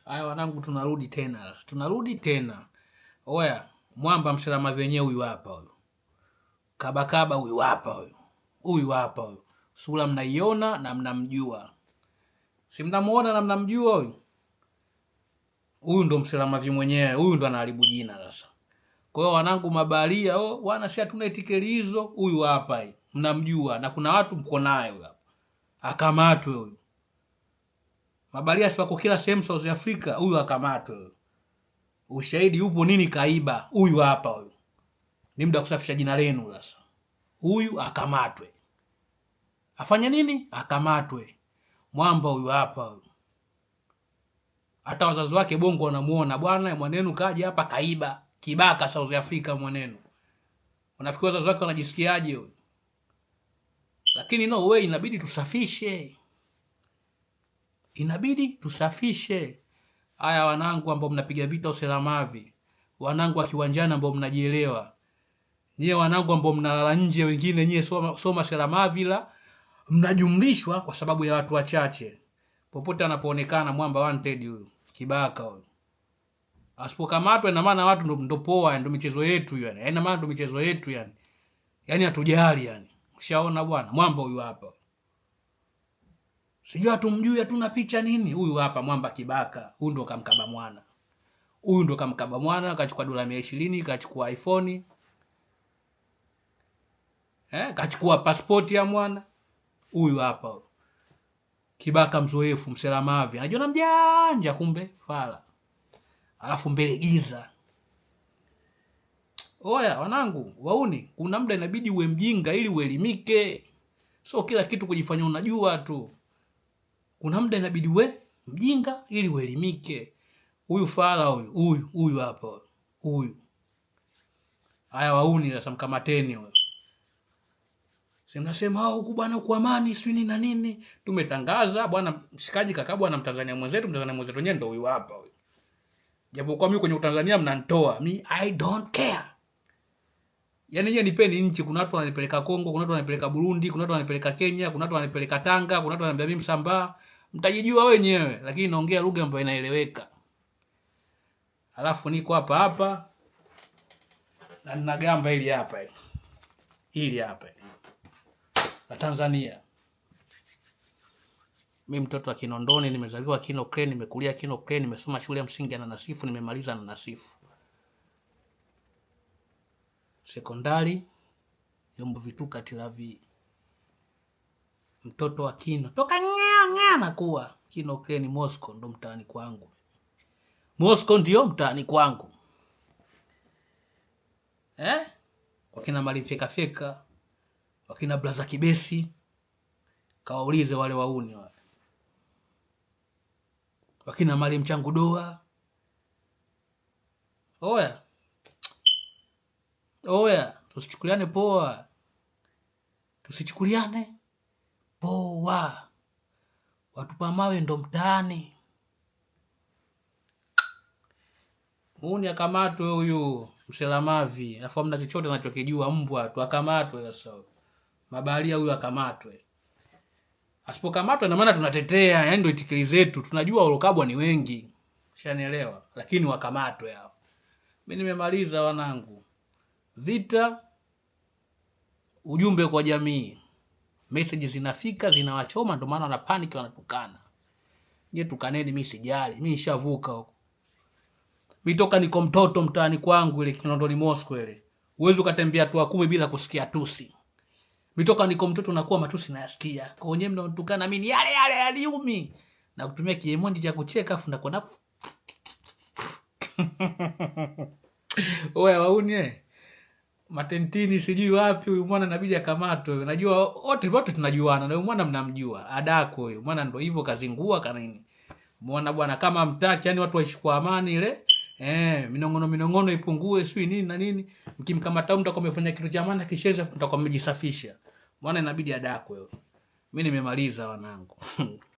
Haya wanangu, tunarudi tena. Oya, mwamba msalama wenyewe huyu hapa huyu. Kabakaba huyu hapa huyu. Huyu hapa huyu. Sura mnaiona na mnamjua. Si mnamuona na mnamjua huyu? Huyu ndo msalamavi mwenyewe, huyu ndo anaharibu jina sasa. Kwa hiyo wanangu mabaharia, wana si hatuna itikeli hizo, huyu hapa hii. Mnamjua na kuna watu mko naye huyu hapa. Akamatwe huyu. Mabaharia si wako kila sehemu South Africa, huyu akamatwe huyu. Ushahidi upo nini kaiba? Huyu hapa huyu. Ni muda kusafisha jina lenu sasa. Huyu akamatwe. Afanye nini? Akamatwe. Mwamba huyu hapa huyu. Hata wazazi wake Bongo wanamuona, bwana mwanenu kaja hapa kaiba, kibaka South Africa mwanenu. Unafikiri wazazi wake wanajisikiaje huyu? Lakini no way, inabidi tusafishe. Inabidi tusafishe. Haya wanangu ambao mnapiga vita usalamavi, wanangu wa kiwanjani ambao mnajielewa, nyie wanangu ambao mnalala nje, wengine nyie soma salamavi la mnajumlishwa kwa sababu ya watu wachache. Popote anapoonekana mwamba wanted huyu, kibaka huyu. Asipokamatwa ina maana watu ndo poa, ndo michezo yetu yani. Ina maana ndo michezo yetu yani. Yaani hatujali yani. Ushaona bwana, mwamba huyu hapa. Sijui hatumjui, hatuna picha nini. Huyu hapa mwamba kibaka. Huyu ndo kamkaba mwana. Huyu ndo kamkaba mwana, kachukua dola 120, kachukua iPhone. Kachukua passport ya mwana. Huyu hapa. Kibaka mzoefu, mselamavi. Anajiona mjanja kumbe fala. Alafu mbele giza. Oya wanangu, wauni, kuna muda inabidi uwe mjinga ili uelimike. So kila kitu kujifanya unajua tu. Kuna muda inabidi uwe mjinga ili uelimike. Huyu fala huyu hapa. Huyu. Haya wauni sasa mkamateni wewe. Si mnasema huku bwana kwa amani si nini na nini. Tumetangaza bwana mshikaji kaka bwana Mtanzania mwenzetu wenyewe ndio huyu hapa huyu. Japo kwa mimi kwenye Tanzania mnanitoa, I don't care. Yaani nyie nipeni nchi, kuna watu wananipeleka Kongo, kuna watu wananipeleka Burundi, kuna watu wananipeleka Kenya, kuna watu wananipeleka Tanga, kuna watu wananiambia mimi Msambaa. Mtajijua wenyewe, lakini naongea lugha ambayo inaeleweka. Alafu niko hapa na ninagamba hili hapa hili. Hili hapa hili. La Tanzania. Mimi mtoto wa Kinondoni, nimezaliwa Kinoklen, nimekulia Kinoklen, nimesoma shule ya msingi na Nasifu, nimemaliza na Nasifu. Sekondari Yombo Vituka Tilavi. Mtoto wa Kino toka ngea nakuwa Kinoklen Moscow ndo mtaani kwangu. Moscow ndio mtaani kwangu. Wakina Mali feka wakina Blaza Kibesi kawaulize wale wauni wale. Wakina Mali Mchangu Doa. Oya, tusichukuliane poa. Tusichukuliane poa. Watu pa mawe ndo mtaani. Muuni akamatwe huyu mselamavi. Alafu mna chochote anachokijua mbwa tu akamatwe sasa. Mabaharia huyu akamatwe. Asipokamatwa na maana tunatetea, yaani ndio itikili zetu. Tunajua walokabwa ni wengi. Ushanielewa? Lakini wakamatwe hao. Mimi nimemaliza wanangu. Vita, ujumbe kwa jamii. Message zinafika, zinawachoma, ndio maana wana panic wanatukana. Nyie tukaneni, mimi sijali. Mimi nishavuka huko. Mimi toka niko mtoto mtaani kwangu ile Kinondoni Moscow ile. Uwezo ukatembea tu 10 bila kusikia tusi. Mimi toka niko mtoto nakuwa matusi nayasikia. Kwa wenyewe mnatukana mimi yale yaliumi. Na kutumia kiemoji cha kucheka afu nakuwa Oya wauni Matentini sijui wapi huyu mwana inabidi akamatwe. Najua wote tunajuana na huyu mwana mnamjua. Adako huyu mwana ndo hivyo kazingua kana nini. Muona bwana kama mtaki yani watu waishi kwa amani ile. Minongono ipungue sio nini na nini. Mkimkamata mtakuwa mmefanya kitu cha maana kishenza mtakuwa mmejisafisha. Mwana inabidi adako huyo. Mimi nimemaliza wanangu.